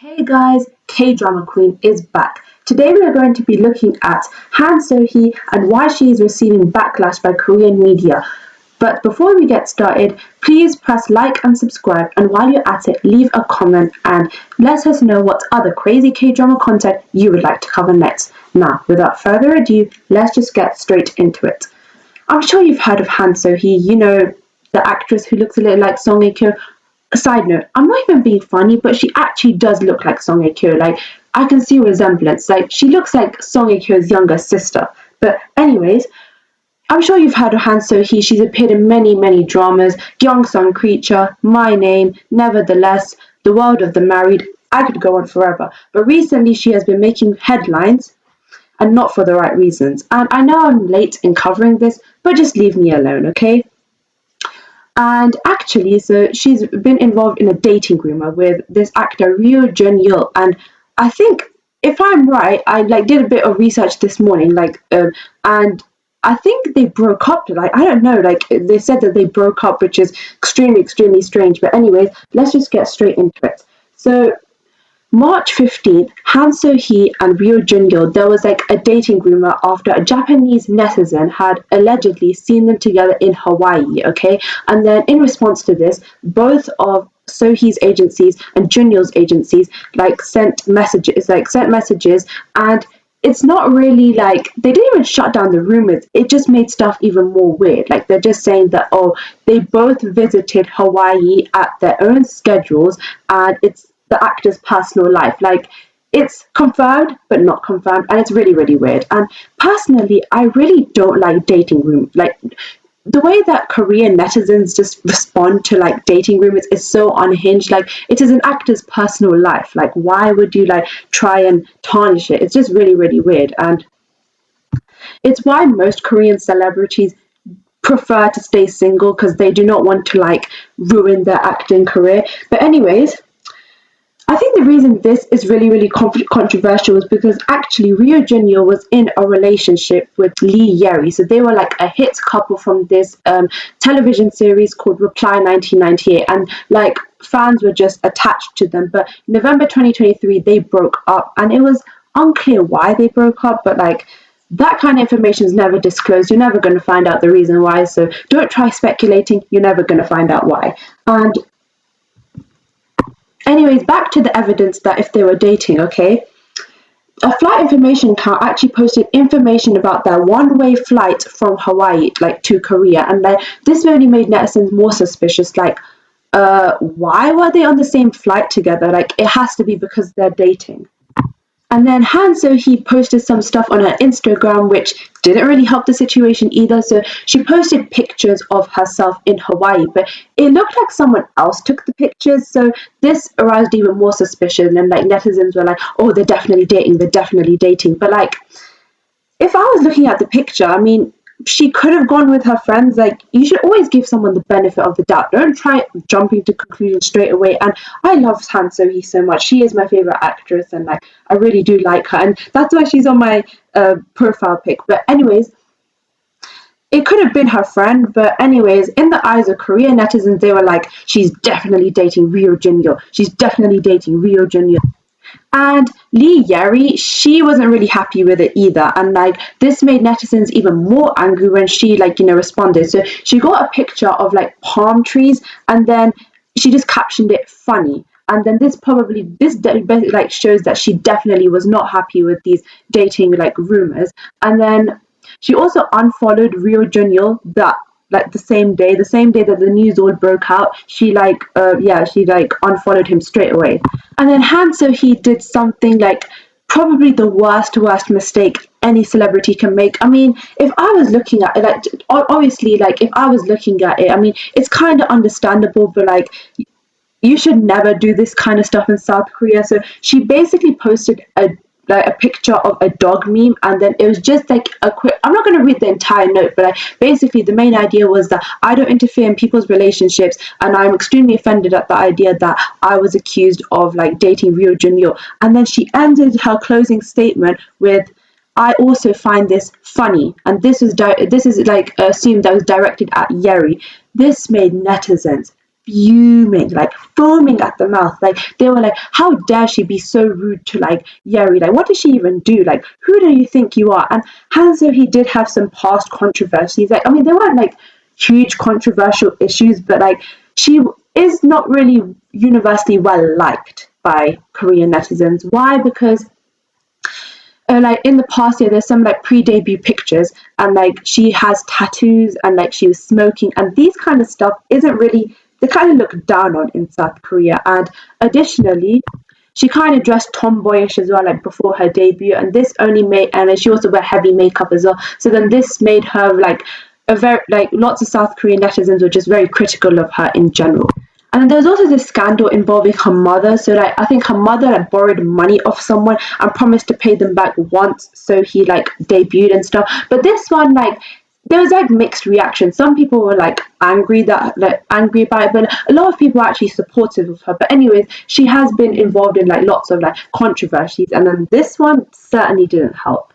Hey guys, K-Drama Queen is back. Today we are going to be looking at Han So-hee and why she is receiving backlash by Korean media. But before we get started, please press like and subscribe, and while you're at it, leave a comment and let us know what other crazy K-drama content you would like to cover next. Now, without further ado, let's just get straight into it. I'm sure you've heard of Han So-hee, the actress who looks a little like Song Hye-kyo. Side note, I'm not even being funny, but she actually does look like Song Hye-kyo. Like, I can see a resemblance. Like, she looks like Song Hye-kyo's younger sister. But anyways, I'm sure you've heard of Han So-hee. She's appeared in many, many dramas. Gyeongsang Creature, My Name, Nevertheless, The World of the Married. I could go on forever. But recently she has been making headlines and not for the right reasons. And I know I'm late in covering this, but just leave me alone, okay? And actually, so she's been involved in a dating rumor with this actor Ryo Jun-yeol, and I think if I'm right, I did a bit of research this morning, and I think they broke up. Like, I don't know, like they said that they broke up, which is extremely, extremely strange. But anyways, let's just get straight into it. So March 15th, Han So-hee and Ryo Jun-yeol, there was like a dating rumor after a Japanese netizen had allegedly seen them together in Hawaii, okay? And then in response to this, both of So-hee's agencies and Jun-yeol's agencies sent messages, and it's not really like they didn't even shut down the rumors. It just made stuff even more weird. Like, they're just saying that, oh, they both visited Hawaii at their own schedules, and it's the actor's personal life. Like, it's confirmed but not confirmed, and it's really, really weird. And personally, I really don't like dating room. Like, the way that Korean netizens just respond to dating rumors is so unhinged. Like, it is an actor's personal life. Like, why would you try and tarnish it? It's just really, really weird. And it's why most Korean celebrities prefer to stay single, because they do not want to ruin their acting career. But anyways, I think the reason this is really, really controversial is because actually Ryo Jun-yeol was in a relationship with Lee Yeri. So they were like a hit couple from this television series called Reply 1998. And fans were just attached to them. But November 2023, they broke up. And it was unclear why they broke up. But that kind of information is never disclosed. You're never going to find out the reason why. So don't try speculating. You're never going to find out why. And anyways, back to the evidence that if they were dating, okay? A flight information account actually posted information about their one-way flight from Hawaii, to Korea. And this only made netizens more suspicious. Why were they on the same flight together? It has to be because they're dating. And then Han So-hee posted some stuff on her Instagram, which didn't really help the situation either. So she posted pictures of herself in Hawaii, but it looked like someone else took the pictures. So this aroused even more suspicion. And netizens were like, oh, they're definitely dating. They're definitely dating. But if I was looking at the picture, I mean, she could have gone with her friends. You should always give someone the benefit of the doubt. Don't try jumping to conclusions straight away. And I love Han So-hee so much. She is my favorite actress, and I really do like her, and that's why she's on my profile pic. But anyways, it could have been her friend. But anyways, in the eyes of Korean netizens, they were like, she's definitely dating Ryo Jun-yeol. She's definitely dating Ryo Jun-yeol. And Lee Yeri, she wasn't really happy with it either. And this made netizens even more angry when she responded. So she got a picture of palm trees, and then she just captioned it funny. And then this shows that she definitely was not happy with these dating rumors. And then she also unfollowed Ryo Jun-yeol that the same day that the news all broke out. She unfollowed him straight away. And then Han So-hee did something probably the worst mistake any celebrity can make. I mean, if I was looking at it, obviously, if I was looking at it, I mean, it's kind of understandable, but you should never do this kind of stuff in South Korea. So she basically posted a picture of a dog meme, and then it was just a quick, I'm not going to read the entire note, but basically the main idea was that I don't interfere in people's relationships, and I'm extremely offended at the idea that I was accused of dating Ryo Jun-yeol. And then she ended her closing statement with, I also find this funny, and this is assumed that was directed at Yeri. This made netizens fuming, like foaming at the mouth. Like they were like, how dare she be so rude to like Yeri? Like what did she even do? Like who do you think you are? And Hanzo, he did have some past controversies. Like I mean, they weren't like huge controversial issues, but like she is not really universally well liked by Korean netizens. Why? Because like in the past year there's some like pre-debut pictures and like she has tattoos and like she was smoking, and these kind of stuff isn't really, they kind of look down on in South Korea. And additionally, she kind of dressed tomboyish as well, like before her debut, and this only made, and then she also wear heavy makeup as well, so then this made her like a very, like lots of South Korean netizens were just very critical of her in general. And then there was also this scandal involving her mother. So like I think her mother had borrowed money off someone and promised to pay them back once, so he like debuted and stuff. But this one, like there was like mixed reaction. Some people were like angry about it, but a lot of people are actually supportive of her. But anyways, she has been involved in like lots of like controversies, and then this one certainly didn't help.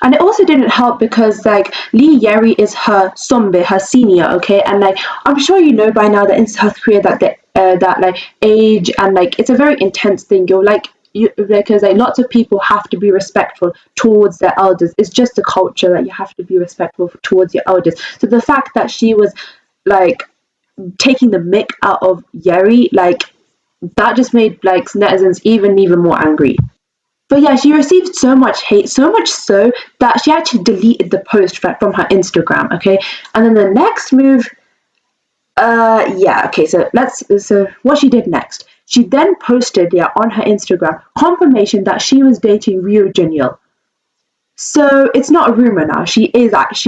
And it also didn't help because like Lee Yeri is her sombe, her senior, okay? And like I'm sure you know by now that in South Korea that that like age and like it's a very intense thing. You're like you, because like lots of people have to be respectful towards their elders. It's just a culture that you have to be respectful towards your elders. So the fact that she was like taking the mick out of Yeri, like that just made like netizens even more angry. But yeah, she received so much hate, so much so that she actually deleted the post from her Instagram. Okay, and then the next move, yeah, okay. So what she did next, she then posted, yeah, on her Instagram confirmation that she was dating Rio Junil. So it's not a rumor now. She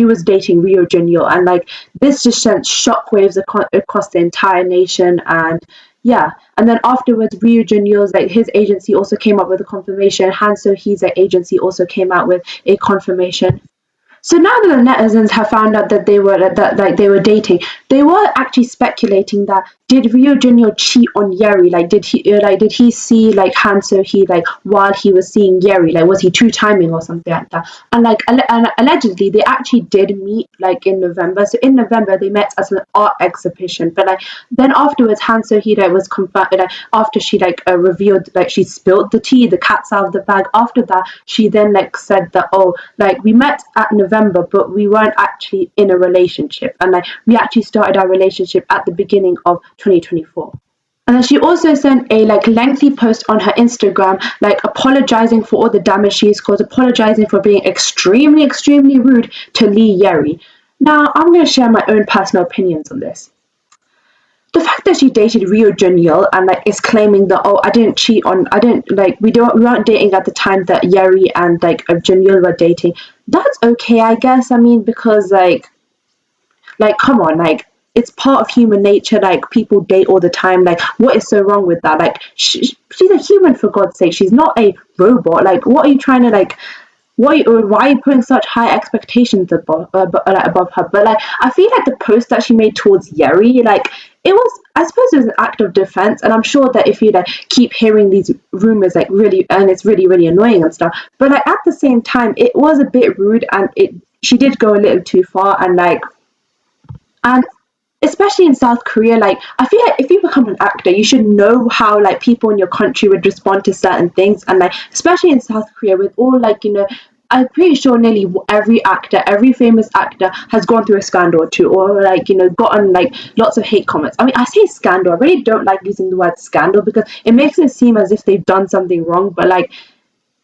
was dating Rio Junil, and like this just sent shockwaves across the entire nation. And yeah, and then afterwards, Rio Junil's like his agency also came up with a confirmation. Han So Hee's agency also came out with a confirmation. So now that the netizens have found out that they were dating, they were actually speculating that did Rio Junior cheat on Yeri? Did he see like Han So Hee like while he was seeing Yeri? Like was he two timing or something like that? And like and allegedly they actually did meet like in November. So in November they met at an art exhibition. But like then afterwards Han So Hee like was confirmed like after she like revealed like she spilled the tea, the cat's out of the bag. After that she then like said that, oh, like we met at November, but we weren't actually in a relationship, and like we actually started our relationship at the beginning of 2024. And then she also sent a like lengthy post on her Instagram, like apologizing for all the damage she's caused, apologizing for being extremely rude to Lee Yeri. Now I'm going to share my own personal opinions on this. The fact that she dated Rio Junil and like is claiming that, oh, I didn't like we weren't dating at the time that Yeri and like Junil were dating. That's okay, I guess. I mean, because like come on, like it's part of human nature. Like people date all the time. Like what is so wrong with that? Like she's a human, for God's sake. She's not a robot. Like what are you trying to like? Why are you putting such high expectations above her? But like I feel like the post that she made towards Yeri, like it was, I suppose it was an act of defense, and I'm sure that if you like keep hearing these rumors like really, and it's really annoying and stuff, but like at the same time it was a bit rude, and she did go a little too far. And especially in South Korea, like I feel like if you become an actor, you should know how like people in your country would respond to certain things, and like especially in South Korea with all like I'm pretty sure nearly every actor, every famous actor has gone through a scandal or two, or like gotten like lots of hate comments. I mean, I say scandal, I really don't like using the word scandal because it makes it seem as if they've done something wrong, but like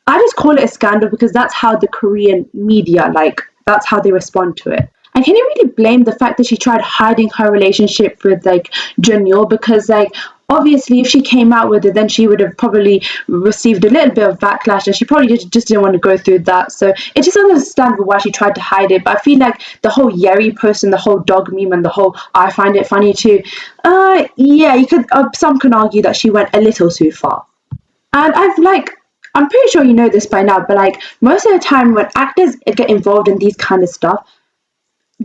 I just call it a scandal because that's how the Korean media, like that's how they respond to it. And can you really blame the fact that she tried hiding her relationship with like Junyo? Because like obviously if she came out with it, then she would have probably received a little bit of backlash, and she probably just didn't want to go through that. So it's just understandable why she tried to hide it. But I feel like the whole Yeri post and the whole dog meme and the whole I find it funny too. Yeah, you could. Some can argue that she went a little too far. And I'm pretty sure you know this by now, but like most of the time when actors get involved in these kind of stuff,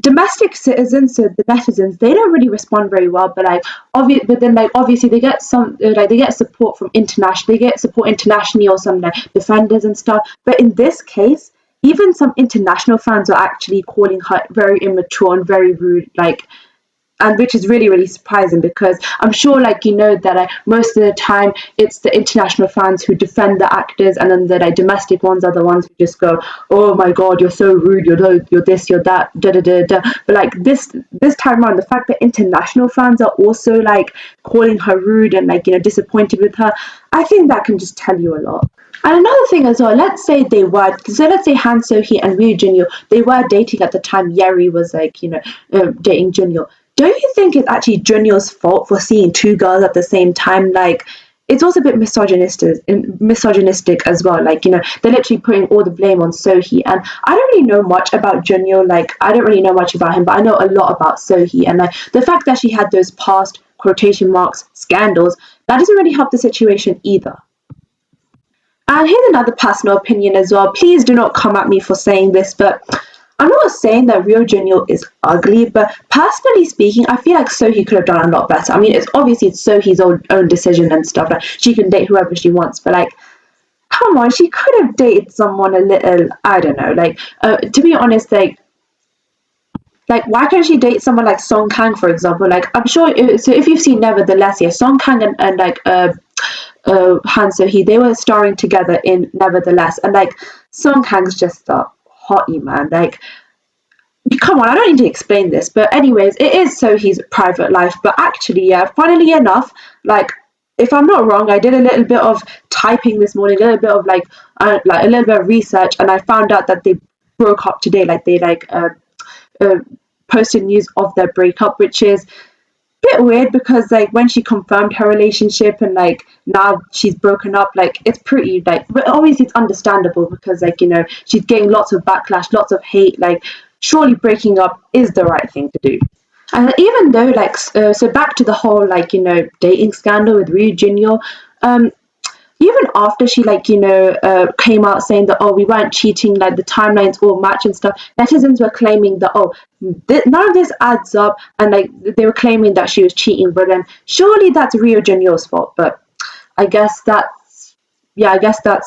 domestic citizens, so the netizens, they don't really respond very well. But like but then like obviously they get they get support from international, they get support internationally, or some like defenders and stuff. But in this case, even some international fans are actually calling her very immature and very rude. Like and which is really really surprising, because I'm sure, like, that most of the time it's the international fans who defend the actors, and then the domestic ones are the ones who just go, oh my god, you're so rude, you're this, you're that, da da da da. But like this time around, the fact that international fans are also like calling her rude and like disappointed with her, I think that can just tell you a lot. And another thing as well, let's say Han So-hee and Ryu Jin-yo, they were dating at the time Yeri was like, dating Jin-yo. Don't you think it's actually Jin-yo's fault for seeing two girls at the same time? Like, it's also a bit misogynistic as well. Like, they're literally putting all the blame on So-hee. And I don't really know much about Jin-yo. Like, I don't really know much about him, but I know a lot about So-hee. And like, the fact that she had those past quotation marks scandals, that doesn't really help the situation either. And here's another personal opinion as well. Please do not come at me for saying this, but I'm not saying that Ryo Jin-yo is ugly, but personally speaking, I feel like So-hee could have done a lot better. I mean, it's So-hee's own decision and stuff. Like, she can date whoever she wants, but like, come on, she could have dated someone a little, I don't know, like, to be honest, like, why can't she date someone like Song Kang, for example? Like, I'm sure, so if you've seen Nevertheless, yeah, Song Kang and like, Han So-hee, they were starring together in Nevertheless, and like, Song Kang's just a hottie, man. Like, come on, I don't need to explain this, but anyways, it is So-hee's private life. But actually, yeah, funnily enough, like, if I'm not wrong, I did a little bit of typing this morning, a little bit of like a little bit of research, and I found out that they broke up today. Like, they posted news of their breakup, which is bit weird, because like when she confirmed her relationship and like now she's broken up, like it's pretty, like, but obviously it's understandable, because like she's getting lots of backlash, lots of hate. Like, surely breaking up is the right thing to do. And even though like so back to the whole like dating scandal with Ryu Jin-yo, even after she like came out saying that, oh, we weren't cheating, like the timelines all match and stuff, netizens were claiming that, oh, none of this adds up, and like they were claiming that she was cheating. But then surely that's Ryo Jin-yo's fault. But I guess that's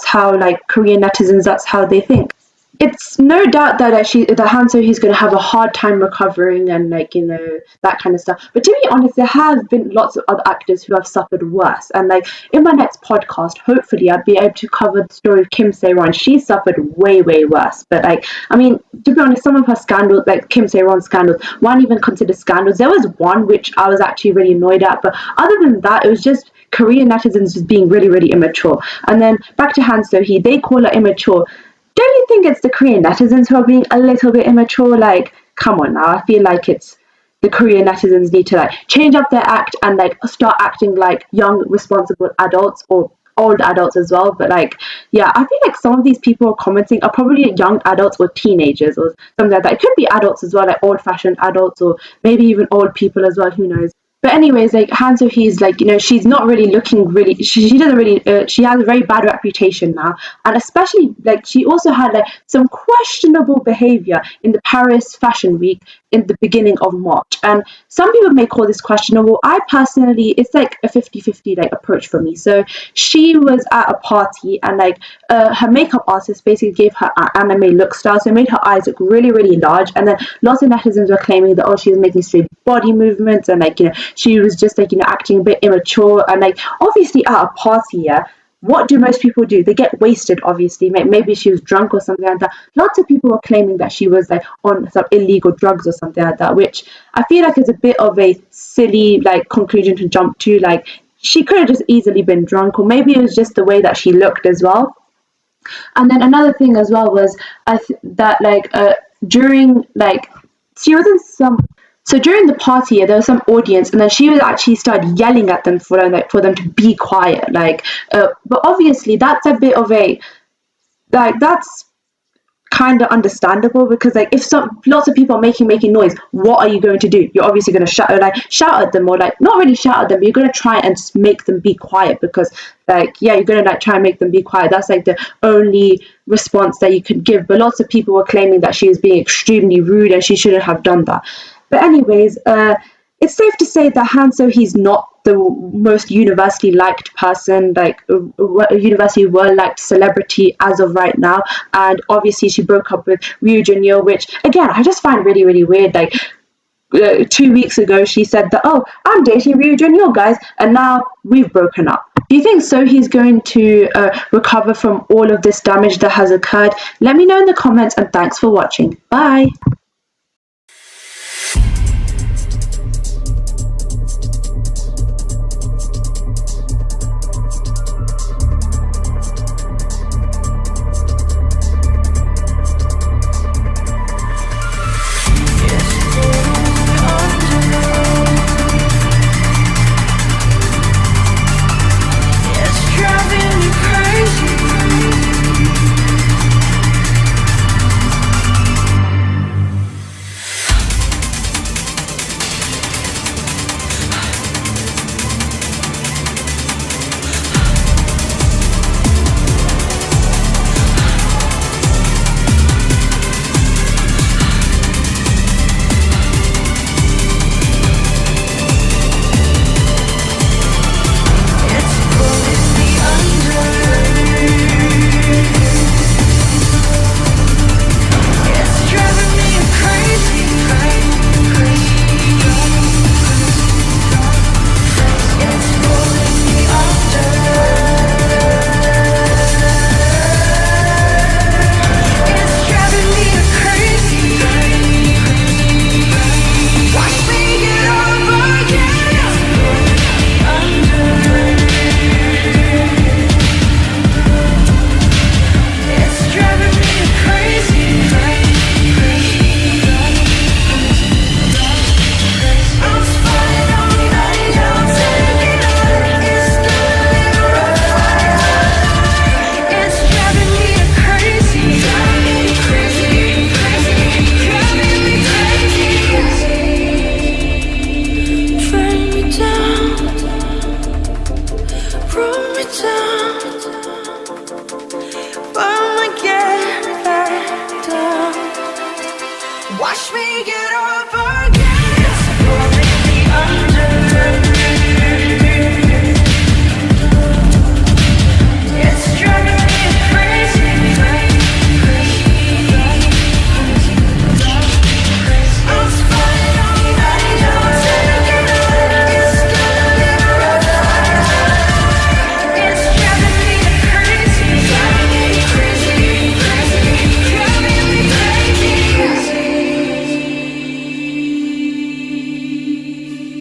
how like Korean netizens, that's how they think. It's no doubt that Han So-hee's going to have a hard time recovering, and like that kind of stuff. But to be honest, there have been lots of other actors who have suffered worse. And like in my next podcast, hopefully I'll be able to cover the story of Kim Se-ron. She suffered way worse. But like, I mean, to be honest, some of her scandals, like Kim Se-ron's scandals, weren't even considered scandals. There was one which I was actually really annoyed at, but other than that, it was just Korean netizens just being really immature. And then back to Han So-hee, they call her immature. Don't you think it's the Korean netizens who are being a little bit immature? Like, come on now. I feel like it's the Korean netizens need to like change up their act and like start acting like young, responsible adults, or old adults as well. But like, yeah, I feel like some of these people are commenting are probably young adults or teenagers or something like that. It could be adults as well, like old-fashioned adults, or maybe even old people as well. Who knows? But anyways, like Han So-hee's like she's not really looking really. She doesn't really. She has a very bad reputation now, and especially like she also had like some questionable behavior in the Paris Fashion Week in the beginning of March. And some people may call this questionable. I personally, it's like a 50-50 like approach for me. So she was at a party, and like her makeup artist basically gave her an anime look style, so it made her eyes look really large. And then lots of netizens were claiming that, oh, she was making straight body movements, and like she was just like acting a bit immature. And like obviously at a party, yeah, what do most people do? They get wasted, obviously. Maybe she was drunk or something like that. Lots of people were claiming that she was like on some illegal drugs or something like that, which I feel like is a bit of a silly like conclusion to jump to. Like, she could have just easily been drunk, or maybe it was just the way that she looked as well. And then another thing as well was that like during like she was in some. So during the party, there was some audience, and then she was actually started yelling at them for them to be quiet. Like, but obviously that's a bit of a like that's kind of understandable, because like if lots of people are making noise, what are you going to do? You're obviously going to shout at them, or like not really shout at them, but you're going to try and make them be quiet, because like, yeah, you're going to like try and make them be quiet. That's like the only response that you could give. But lots of people were claiming that she was being extremely rude and she shouldn't have done that. But anyways, it's safe to say that Han So-hee's not the most universally liked person, like a universally well-liked celebrity as of right now. And obviously she broke up with Ryu Jin-yo, which again I just find really weird. Like, 2 weeks ago she said that, oh, I'm dating Ryuja and your guys, and now we've broken up. Do you think Sohee's going to recover from all of this damage that has occurred? Let me know in the comments, and thanks for watching. Bye.